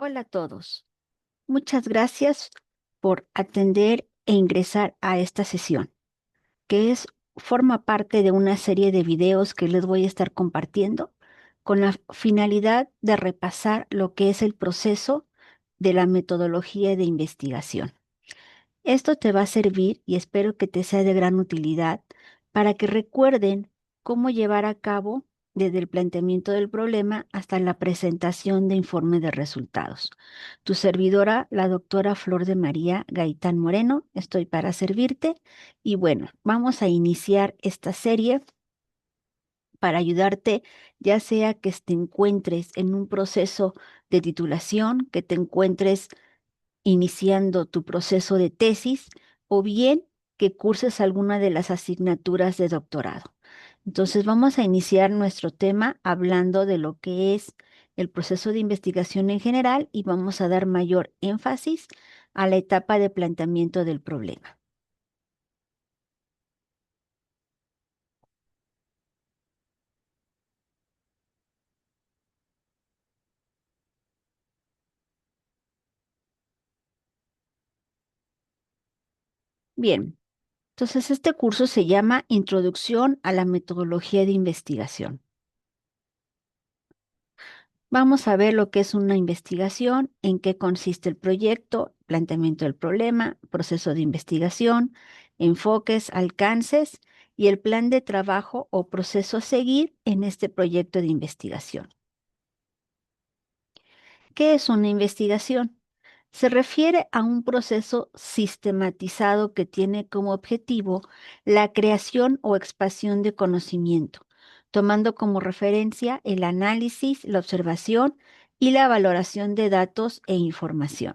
Hola a todos. Muchas gracias por atender e ingresar a esta sesión, que forma parte de una serie de videos que les voy a estar compartiendo con la finalidad de repasar lo que es el proceso de la metodología de investigación. Esto te va a servir y espero que te sea de gran utilidad para que recuerden cómo llevar a cabo desde el planteamiento del problema hasta la presentación de informe de resultados. Tu servidora, la doctora Flor de María Gaitán Moreno, estoy para servirte y bueno, vamos a iniciar esta serie para ayudarte, ya sea que te encuentres en un proceso de titulación, que te encuentres iniciando tu proceso de tesis o bien que curses alguna de las asignaturas de doctorado. Entonces vamos a iniciar nuestro tema hablando de lo que es el proceso de investigación en general y vamos a dar mayor énfasis a la etapa de planteamiento del problema. Bien, entonces este curso se llama Introducción a la metodología de investigación. Vamos a ver lo que es una investigación, en qué consiste el proyecto, planteamiento del problema, proceso de investigación, enfoques, alcances y el plan de trabajo o proceso a seguir en este proyecto de investigación. ¿Qué es una investigación? Se refiere a un proceso sistematizado que tiene como objetivo la creación o expansión de conocimiento, tomando como referencia el análisis, la observación y la valoración de datos e información.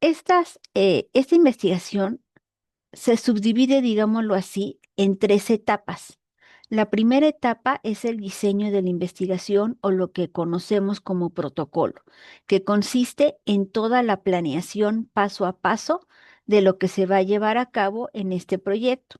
Esta investigación se subdivide, digámoslo así, en tres etapas. La primera etapa es el diseño de la investigación o lo que conocemos como protocolo, que consiste en toda la planeación paso a paso de lo que se va a llevar a cabo en este proyecto.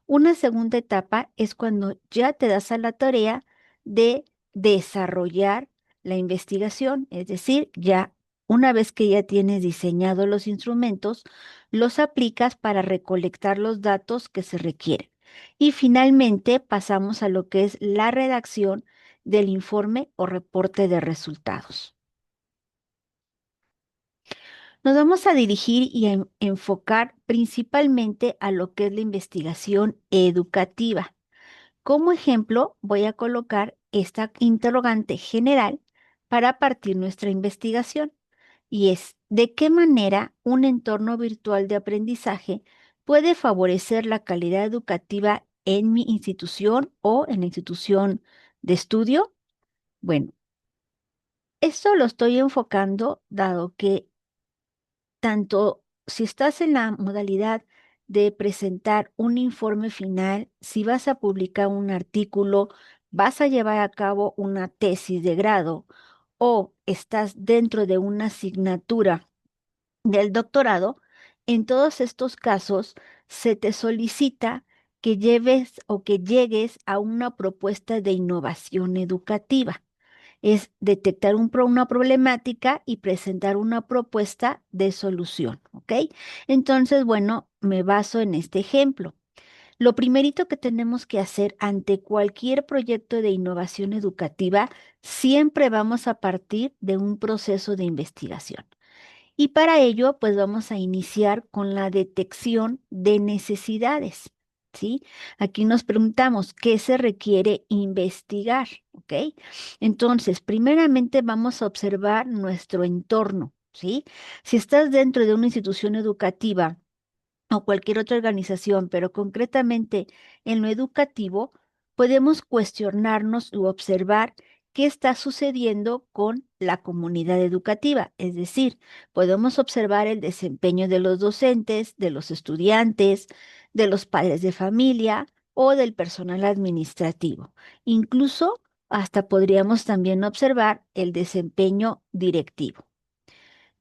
Una segunda etapa es cuando ya te das a la tarea de desarrollar la investigación, es decir, ya una vez que ya tienes diseñado los instrumentos, los aplicas para recolectar los datos que se requieren. Y finalmente pasamos a lo que es la redacción del informe o reporte de resultados. Nos vamos a dirigir y a enfocar principalmente a lo que es la investigación educativa. Como ejemplo, voy a colocar esta interrogante general para partir nuestra investigación y es, ¿de qué manera un entorno virtual de aprendizaje puede favorecer la calidad educativa en mi institución o en la institución de estudio? Bueno, esto lo estoy enfocando dado que tanto si estás en la modalidad de presentar un informe final, si vas a publicar un artículo, vas a llevar a cabo una tesis de grado o estás dentro de una asignatura del doctorado, en todos estos casos se te solicita que lleves o que llegues a una propuesta de innovación educativa, es detectar una problemática y presentar una propuesta de solución, ¿ok? Entonces, bueno, me baso en este ejemplo. Lo primerito que tenemos que hacer ante cualquier proyecto de innovación educativa, siempre vamos a partir de un proceso de investigación. Y para ello, pues vamos a iniciar con la detección de necesidades, ¿sí? Aquí nos preguntamos, ¿qué se requiere investigar? ¿Ok? Entonces, primeramente vamos a observar nuestro entorno, ¿sí? Si estás dentro de una institución educativa o cualquier otra organización, pero concretamente en lo educativo, podemos cuestionarnos u observar qué está sucediendo con la comunidad educativa. Es decir, podemos observar el desempeño de los docentes, de los estudiantes, de los padres de familia o del personal administrativo. Incluso hasta podríamos también observar el desempeño directivo.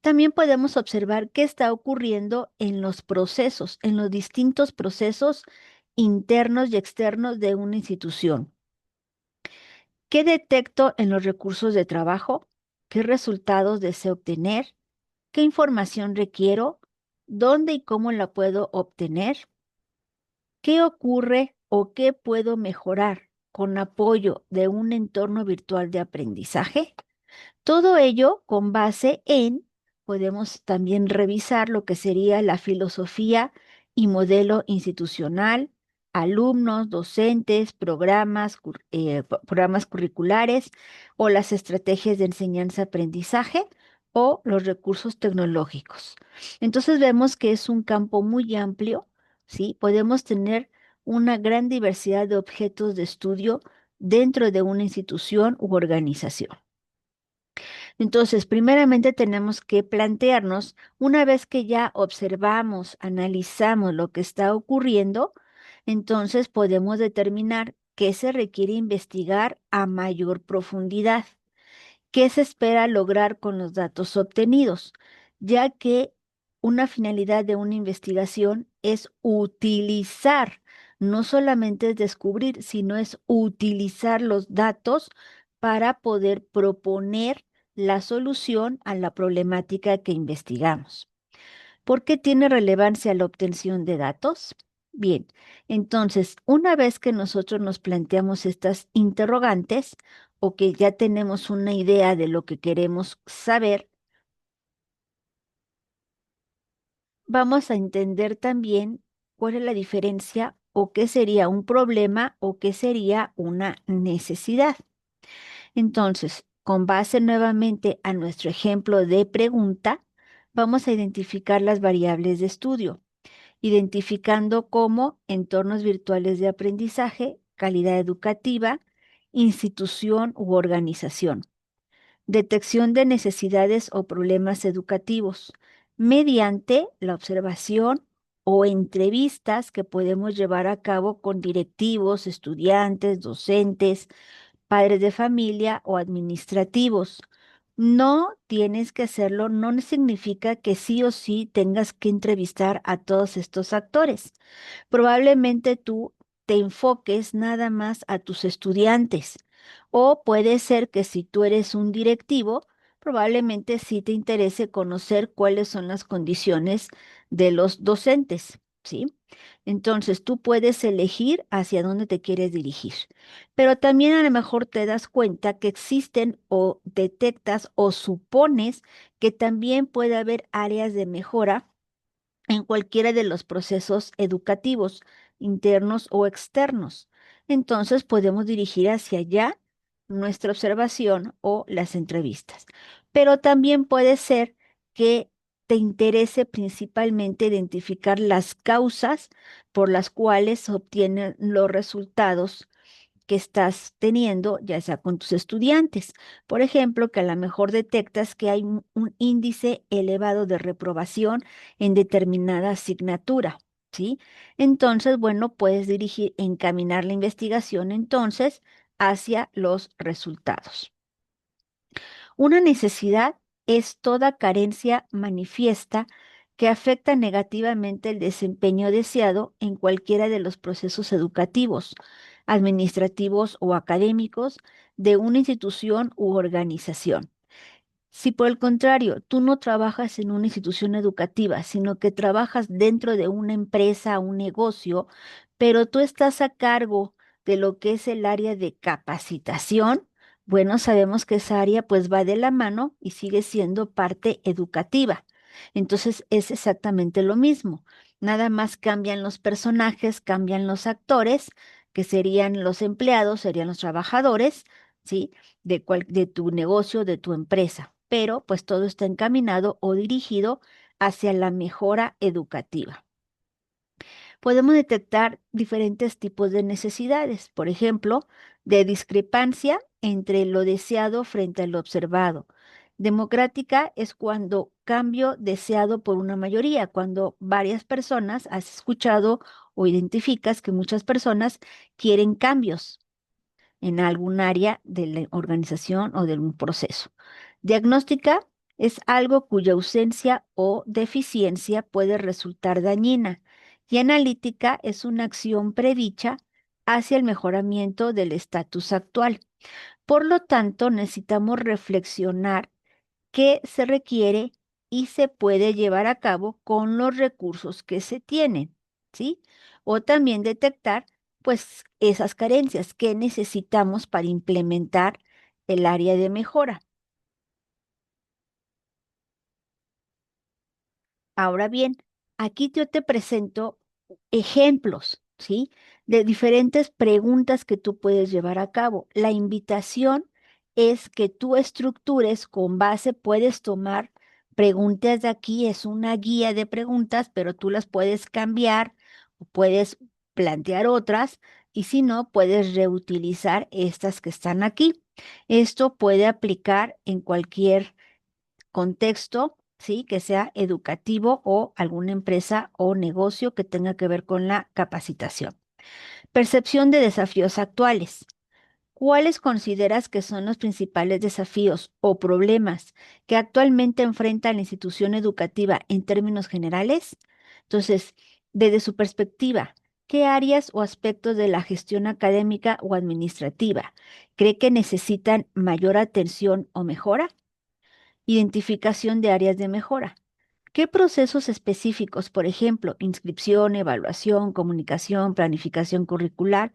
También podemos observar qué está ocurriendo en los procesos, en los distintos procesos internos y externos de una institución. ¿Qué detecto en los recursos de trabajo? ¿Qué resultados deseo obtener? ¿Qué información requiero? ¿Dónde y cómo la puedo obtener? ¿Qué ocurre o qué puedo mejorar con apoyo de un entorno virtual de aprendizaje? Todo ello con base en, podemos también revisar lo que sería la filosofía y modelo institucional, alumnos, docentes, programas curriculares o las estrategias de enseñanza-aprendizaje o los recursos tecnológicos. Entonces vemos que es un campo muy amplio, ¿sí? Podemos tener una gran diversidad de objetos de estudio dentro de una institución u organización. Entonces, primeramente tenemos que plantearnos, una vez que ya observamos, analizamos lo que está ocurriendo, entonces podemos determinar qué se requiere investigar a mayor profundidad. ¿Qué se espera lograr con los datos obtenidos? Ya que una finalidad de una investigación es utilizar, no solamente es descubrir, sino es utilizar los datos para poder proponer la solución a la problemática que investigamos. ¿Por qué tiene relevancia la obtención de datos? Bien, entonces, una vez que nosotros nos planteamos estas interrogantes o que ya tenemos una idea de lo que queremos saber, vamos a entender también cuál es la diferencia o qué sería un problema o qué sería una necesidad. Entonces, con base nuevamente a nuestro ejemplo de pregunta, vamos a identificar las variables de estudio, identificando como entornos virtuales de aprendizaje, calidad educativa, institución u organización, detección de necesidades o problemas educativos, mediante la observación o entrevistas que podemos llevar a cabo con directivos, estudiantes, docentes, padres de familia o administrativos. No tienes que hacerlo, no significa que sí o sí tengas que entrevistar a todos estos actores. Probablemente tú te enfoques nada más a tus estudiantes o puede ser que si tú eres un directivo, probablemente sí te interese conocer cuáles son las condiciones de los docentes, ¿sí? Entonces tú puedes elegir hacia dónde te quieres dirigir, pero también a lo mejor te das cuenta que existen o detectas o supones que también puede haber áreas de mejora en cualquiera de los procesos educativos, internos o externos. Entonces podemos dirigir hacia allá nuestra observación o las entrevistas. Pero también puede ser que te interese principalmente identificar las causas por las cuales se obtienen los resultados que estás teniendo, ya sea con tus estudiantes. Por ejemplo, que a lo mejor detectas que hay un índice elevado de reprobación en determinada asignatura, ¿sí? Entonces, bueno, puedes dirigir, encaminar la investigación entonces hacia los resultados. Una necesidad es toda carencia manifiesta que afecta negativamente el desempeño deseado en cualquiera de los procesos educativos, administrativos o académicos de una institución u organización. Si por el contrario, tú no trabajas en una institución educativa, sino que trabajas dentro de una empresa, un negocio, pero tú estás a cargo de lo que es el área de capacitación, bueno, sabemos que esa área pues va de la mano y sigue siendo parte educativa. Entonces es exactamente lo mismo. Nada más cambian los personajes, cambian los actores, que serían los empleados, serían los trabajadores, ¿sí? De tu negocio, de tu empresa, pero pues todo está encaminado o dirigido hacia la mejora educativa. Podemos detectar diferentes tipos de necesidades, por ejemplo, de discrepancia entre lo deseado frente a lo observado. Democrática es cuando cambio deseado por una mayoría, cuando varias personas has escuchado o identificas que muchas personas quieren cambios en algún área de la organización o de un proceso. Diagnóstica es algo cuya ausencia o deficiencia puede resultar dañina y analítica es una acción predicha hacia el mejoramiento del estatus actual. Por lo tanto, necesitamos reflexionar qué se requiere y se puede llevar a cabo con los recursos que se tienen, ¿sí? O también detectar, pues, esas carencias que necesitamos para implementar el área de mejora. Ahora bien, aquí yo te presento ejemplos, ¿sí? De diferentes preguntas que tú puedes llevar a cabo. La invitación es que tú estructures con base, puedes tomar preguntas de aquí, es una guía de preguntas, pero tú las puedes cambiar o puedes plantear otras y si no, puedes reutilizar estas que están aquí. Esto puede aplicar en cualquier contexto, ¿sí? Que sea educativo o alguna empresa o negocio que tenga que ver con la capacitación. Percepción de desafíos actuales. ¿Cuáles consideras que son los principales desafíos o problemas que actualmente enfrenta la institución educativa en términos generales? Entonces, desde su perspectiva, ¿qué áreas o aspectos de la gestión académica o administrativa cree que necesitan mayor atención o mejora? Identificación de áreas de mejora. ¿Qué procesos específicos, por ejemplo, inscripción, evaluación, comunicación, planificación curricular,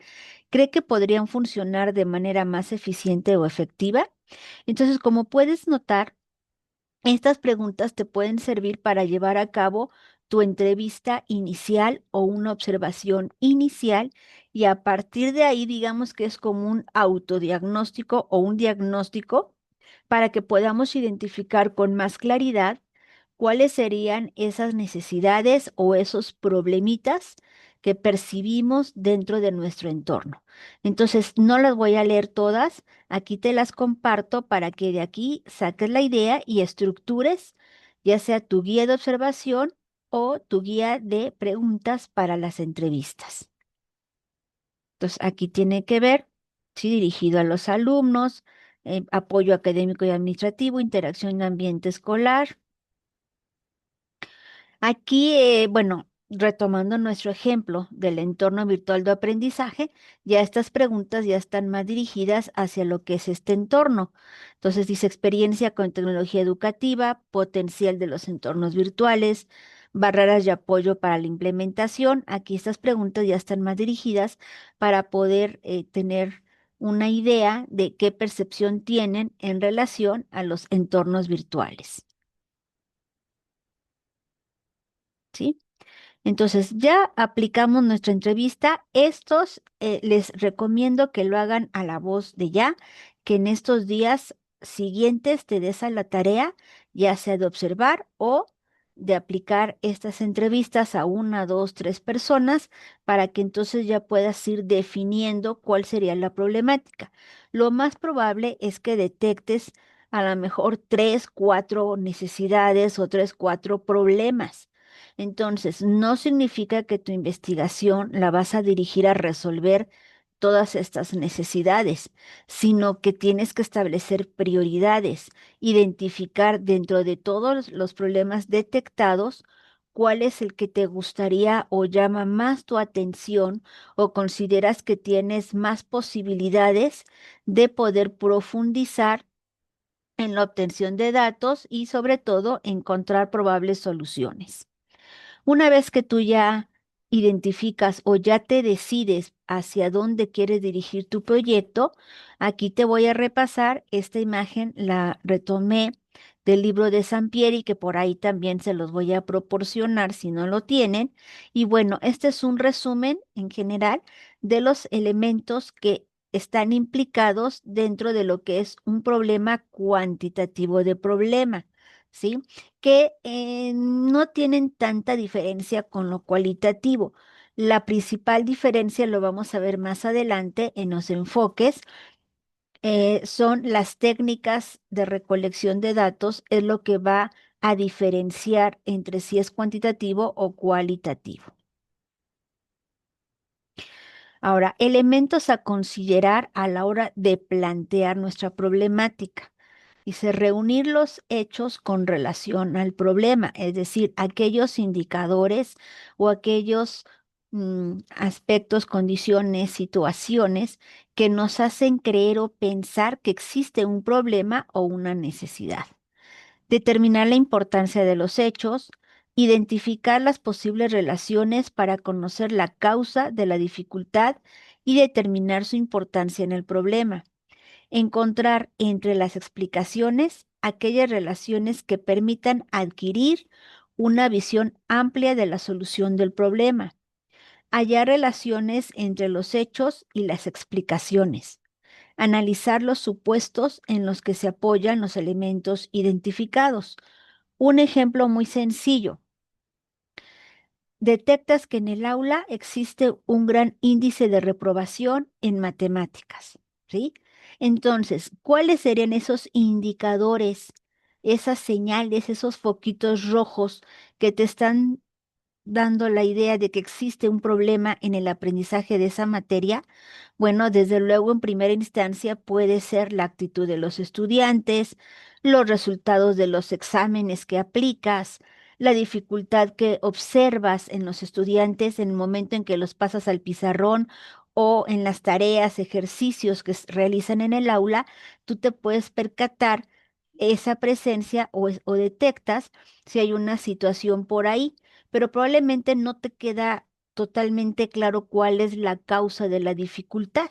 cree que podrían funcionar de manera más eficiente o efectiva? Entonces, como puedes notar, estas preguntas te pueden servir para llevar a cabo tu entrevista inicial o una observación inicial y a partir de ahí, digamos que es como un autodiagnóstico o un diagnóstico para que podamos identificar con más claridad cuáles serían esas necesidades o esos problemitas que percibimos dentro de nuestro entorno. Entonces, no las voy a leer todas, aquí te las comparto para que de aquí saques la idea y estructures ya sea tu guía de observación o tu guía de preguntas para las entrevistas. Entonces, aquí tiene que ver, sí, dirigido a los alumnos, apoyo académico y administrativo, interacción en ambiente escolar. Aquí, bueno, retomando nuestro ejemplo del entorno virtual de aprendizaje, ya estas preguntas ya están más dirigidas hacia lo que es este entorno. Entonces, dice experiencia con tecnología educativa, potencial de los entornos virtuales, barreras de apoyo para la implementación. Aquí estas preguntas ya están más dirigidas para poder tener una idea de qué percepción tienen en relación a los entornos virtuales. ¿Sí? Entonces, ya aplicamos nuestra entrevista. Estos les recomiendo que lo hagan a la voz de ya, que en estos días siguientes te des a la tarea, ya sea de observar o de aplicar estas entrevistas a una, dos, tres personas para que entonces ya puedas ir definiendo cuál sería la problemática. Lo más probable es que detectes a lo mejor tres, cuatro necesidades o tres, cuatro problemas. Entonces, no significa que tu investigación la vas a dirigir a resolver todas estas necesidades, sino que tienes que establecer prioridades, identificar dentro de todos los problemas detectados cuál es el que te gustaría o llama más tu atención o consideras que tienes más posibilidades de poder profundizar en la obtención de datos y sobre todo encontrar probables soluciones. Una vez que tú ya identificas o ya te decides hacia dónde quieres dirigir tu proyecto, aquí te voy a repasar esta imagen, la retomé del libro de Sampieri, que por ahí también se los voy a proporcionar si no lo tienen. Y bueno, este es un resumen en general de los elementos que están implicados dentro de lo que es un problema cuantitativo de problema, ¿sí? Que no tienen tanta diferencia con lo cualitativo. La principal diferencia, lo vamos a ver más adelante en los enfoques, son las técnicas de recolección de datos, es lo que va a diferenciar entre si es cuantitativo o cualitativo. Ahora, elementos a considerar a la hora de plantear nuestra problemática. Dice, reunir los hechos con relación al problema, es decir, aquellos indicadores o aquellos aspectos, condiciones, situaciones que nos hacen creer o pensar que existe un problema o una necesidad. Determinar la importancia de los hechos, identificar las posibles relaciones para conocer la causa de la dificultad y determinar su importancia en el problema. Encontrar entre las explicaciones aquellas relaciones que permitan adquirir una visión amplia de la solución del problema. Hallar relaciones entre los hechos y las explicaciones. Analizar los supuestos en los que se apoyan los elementos identificados. Un ejemplo muy sencillo. Detectas que en el aula existe un gran índice de reprobación en matemáticas, ¿sí? Entonces, ¿cuáles serían esos indicadores, esas señales, esos foquitos rojos que te están dando la idea de que existe un problema en el aprendizaje de esa materia? Bueno, desde luego, en primera instancia puede ser la actitud de los estudiantes, los resultados de los exámenes que aplicas, la dificultad que observas en los estudiantes en el momento en que los pasas al pizarrón o en las tareas, ejercicios que realizan en el aula. Tú te puedes percatar esa presencia o detectas si hay una situación por ahí, pero probablemente no te queda totalmente claro cuál es la causa de la dificultad.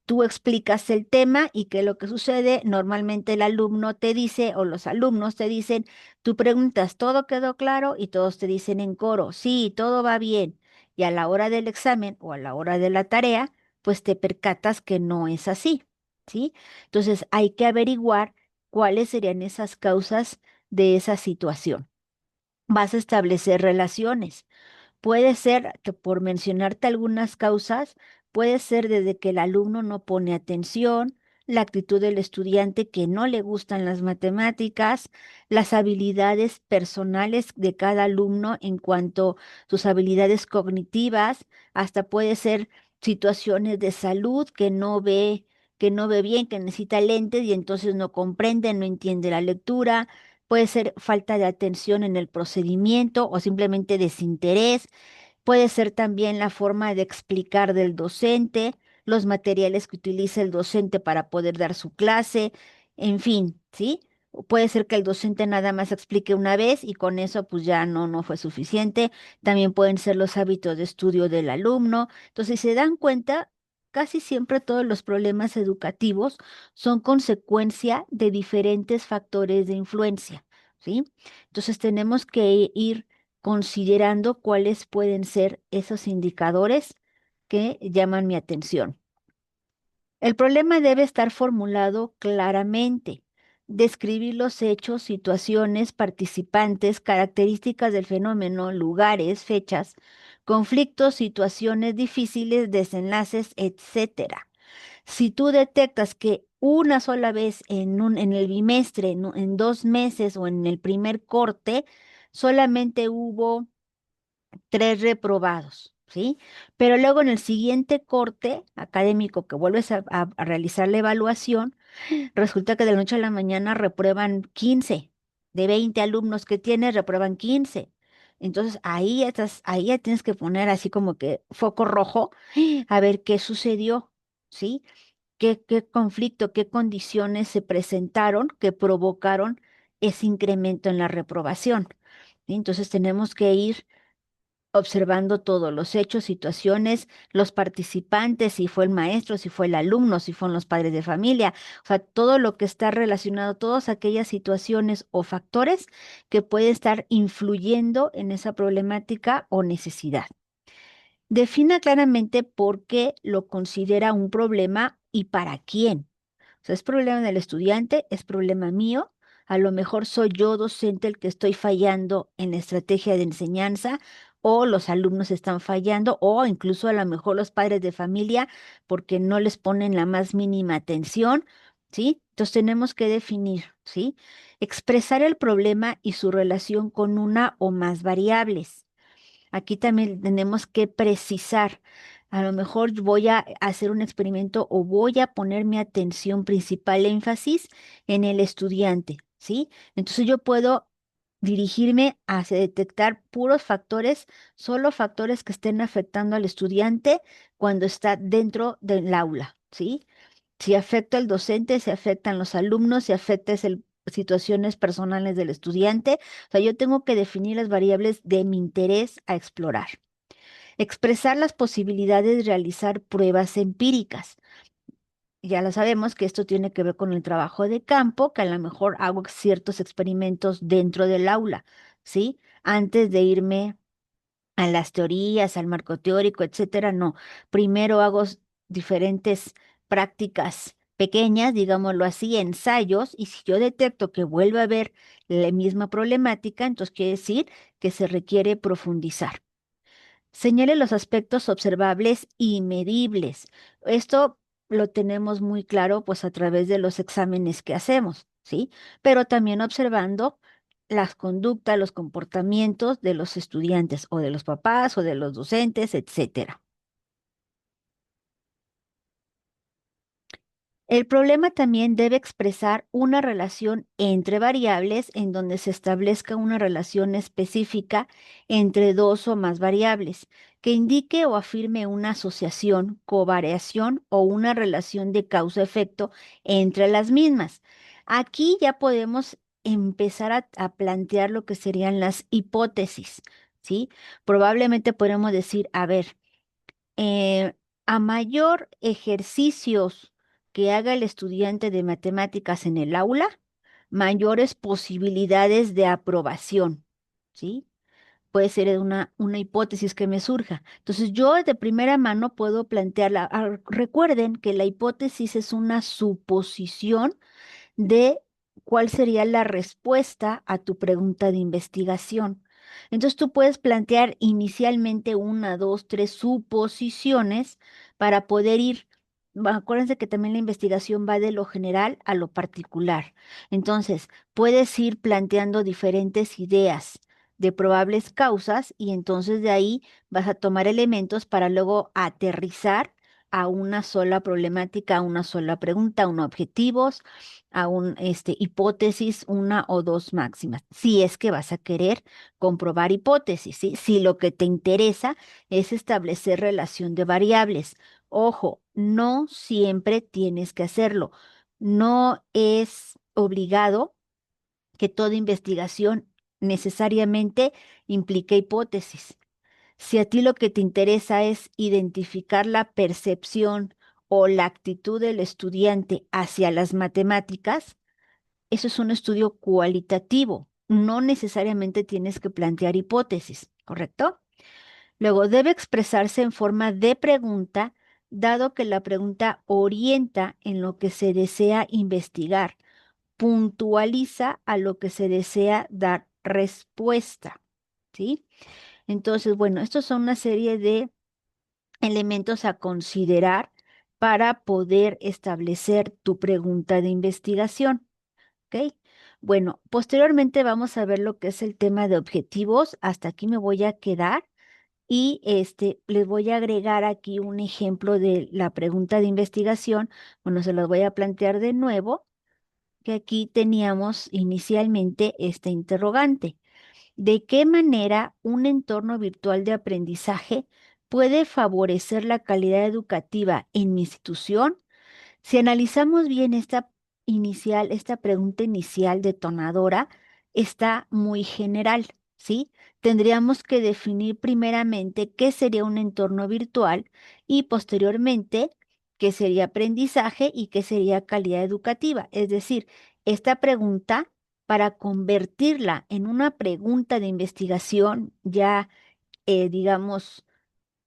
Tú explicas el tema y qué es lo que sucede. Normalmente el alumno te dice o los alumnos te dicen, tú preguntas, ¿todo quedó claro? Y todos te dicen en coro, sí, todo va bien. Y a la hora del examen o a la hora de la tarea, pues te percatas que no es así, ¿sí? Entonces hay que averiguar cuáles serían esas causas de esa situación. Vas a establecer relaciones. Puede ser que, por mencionarte algunas causas, puede ser desde que el alumno no pone atención, la actitud del estudiante que no le gustan las matemáticas, las habilidades personales de cada alumno en cuanto a sus habilidades cognitivas, hasta puede ser situaciones de salud que no ve bien, que necesita lentes y entonces no comprende, no entiende la lectura. Puede ser falta de atención en el procedimiento o simplemente desinterés. Puede ser también la forma de explicar del docente, los materiales que utiliza el docente para poder dar su clase, en fin, ¿sí? O puede ser que el docente nada más explique una vez y con eso pues ya no fue suficiente. También pueden ser los hábitos de estudio del alumno. Entonces, si se dan cuenta, casi siempre todos los problemas educativos son consecuencia de diferentes factores de influencia, ¿sí? Entonces, tenemos que ir considerando cuáles pueden ser esos indicadores que llaman mi atención. El problema debe estar formulado claramente, describir los hechos, situaciones, participantes, características del fenómeno, lugares, fechas, conflictos, situaciones difíciles, desenlaces, etcétera. Si tú detectas que una sola vez en el bimestre, en 2 meses o en el primer corte, solamente hubo 3 reprobados, ¿sí? Pero luego en el siguiente corte académico que vuelves a realizar la evaluación, resulta que de la noche a la mañana reprueban 15. De 20 alumnos que tienes, reprueban 15. Entonces ahí ya tienes que poner así como que foco rojo a ver qué sucedió, ¿sí? ¿Qué conflicto, qué condiciones se presentaron que provocaron ese incremento en la reprobación? ¿Sí? Entonces tenemos que ir observando todos los hechos, situaciones, los participantes, si fue el maestro, si fue el alumno, si fueron los padres de familia, o sea, todo lo que está relacionado, todas aquellas situaciones o factores que pueden estar influyendo en esa problemática o necesidad. Defina claramente por qué lo considera un problema y para quién. O sea, es problema del estudiante, es problema mío. A lo mejor soy yo, docente, el que estoy fallando en la estrategia de enseñanza, o los alumnos están fallando, o incluso a lo mejor los padres de familia, porque no les ponen la más mínima atención, ¿sí? Entonces tenemos que definir, ¿sí? Expresar el problema y su relación con una o más variables. Aquí también tenemos que precisar. A lo mejor voy a hacer un experimento o voy a poner mi atención principal énfasis en el estudiante, ¿sí? Entonces yo puedo dirigirme hacia detectar puros factores, solo factores que estén afectando al estudiante cuando está dentro del aula, ¿sí? Si afecta al docente, si afectan los alumnos, si afecta situaciones personales del estudiante. O sea, yo tengo que definir las variables de mi interés a explorar. Expresar las posibilidades de realizar pruebas empíricas. Ya lo sabemos que esto tiene que ver con el trabajo de campo, que a lo mejor hago ciertos experimentos dentro del aula, ¿sí? Antes de irme a las teorías, al marco teórico, etcétera, no. Primero hago diferentes prácticas pequeñas, digámoslo así, ensayos, y si yo detecto que vuelve a haber la misma problemática, entonces quiere decir que se requiere profundizar. Señale los aspectos observables y medibles. Esto lo tenemos muy claro pues a través de los exámenes que hacemos, ¿sí? Pero también observando las conductas, los comportamientos de los estudiantes o de los papás o de los docentes, etcétera. El problema también debe expresar una relación entre variables en donde se establezca una relación específica entre dos o más variables, que indique o afirme una asociación, covariación o una relación de causa-efecto entre las mismas. Aquí ya podemos empezar a plantear lo que serían las hipótesis, ¿sí? Probablemente podemos decir, a ver, a mayor ejercicios que haga el estudiante de matemáticas en el aula, mayores posibilidades de aprobación, ¿sí? Puede ser una hipótesis que me surja. Entonces, yo de primera mano puedo plantearla. Recuerden que la hipótesis es una suposición de cuál sería la respuesta a tu pregunta de investigación. Entonces tú puedes plantear inicialmente una, dos, tres suposiciones para poder ir. Acuérdense que también la investigación va de lo general a lo particular. Entonces, puedes ir planteando diferentes ideas de probables causas y entonces de ahí vas a tomar elementos para luego aterrizar a una sola problemática, a una sola pregunta, a unos objetivos, a hipótesis, una o dos máximas, si es que vas a querer comprobar hipótesis, ¿sí? Si lo que te interesa es establecer relación de variables. Ojo, no siempre tienes que hacerlo. No es obligado que toda investigación necesariamente implique hipótesis. Si a ti lo que te interesa es identificar la percepción o la actitud del estudiante hacia las matemáticas, eso es un estudio cualitativo. No necesariamente tienes que plantear hipótesis, ¿correcto? Luego, debe expresarse en forma de pregunta, dado que la pregunta orienta en lo que se desea investigar, puntualiza a lo que se desea dar respuesta, ¿sí? Entonces, bueno, estos son una serie de elementos a considerar para poder establecer tu pregunta de investigación. ¿Ok? Bueno, posteriormente vamos a ver lo que es el tema de objetivos. Hasta aquí me voy a quedar y les voy a agregar aquí un ejemplo de la pregunta de investigación. Bueno, se los voy a plantear de nuevo, que aquí teníamos inicialmente este interrogante. ¿De qué manera un entorno virtual de aprendizaje puede favorecer la calidad educativa en mi institución? Si analizamos bien esta pregunta inicial detonadora, está muy general, ¿sí? Tendríamos que definir primeramente qué sería un entorno virtual y posteriormente qué sería aprendizaje y qué sería calidad educativa. Es decir, esta pregunta, para convertirla en una pregunta de investigación ya, digamos,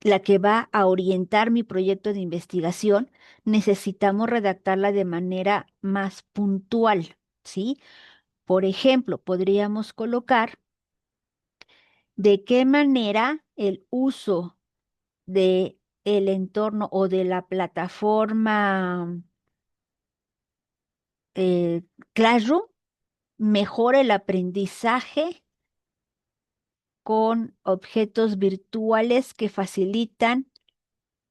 la que va a orientar mi proyecto de investigación, necesitamos redactarla de manera más puntual, ¿sí? Por ejemplo, podríamos colocar de qué manera el uso de el entorno o de la plataforma eh, Classroom mejora el aprendizaje con objetos virtuales que facilitan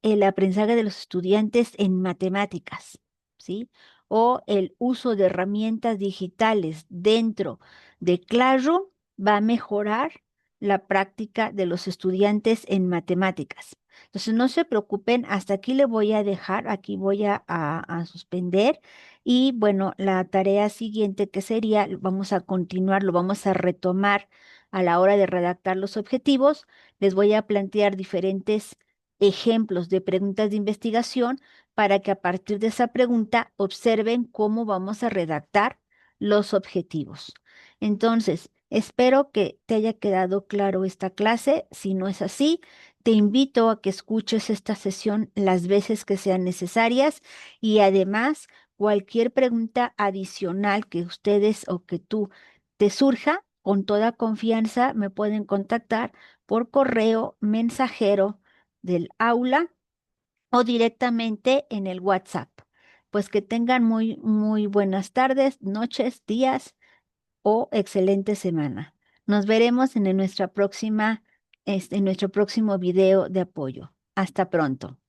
el aprendizaje de los estudiantes en matemáticas, ¿sí? O el uso de herramientas digitales dentro de Classroom va a mejorar la práctica de los estudiantes en matemáticas. Entonces, no se preocupen, hasta aquí le voy a dejar, aquí voy a suspender y bueno, la tarea siguiente que sería, vamos a continuar, lo vamos a retomar a la hora de redactar los objetivos. Les voy a plantear diferentes ejemplos de preguntas de investigación para que a partir de esa pregunta observen cómo vamos a redactar los objetivos. Entonces, espero que te haya quedado claro esta clase. Si no es así, te invito a que escuches esta sesión las veces que sean necesarias y además cualquier pregunta adicional que ustedes o que tú te surja, con toda confianza me pueden contactar por correo mensajero del aula o directamente en el WhatsApp. Pues que tengan muy, muy buenas tardes, noches, días o excelente semana. Nos veremos en nuestra próxima, en nuestro próximo video de apoyo. Hasta pronto.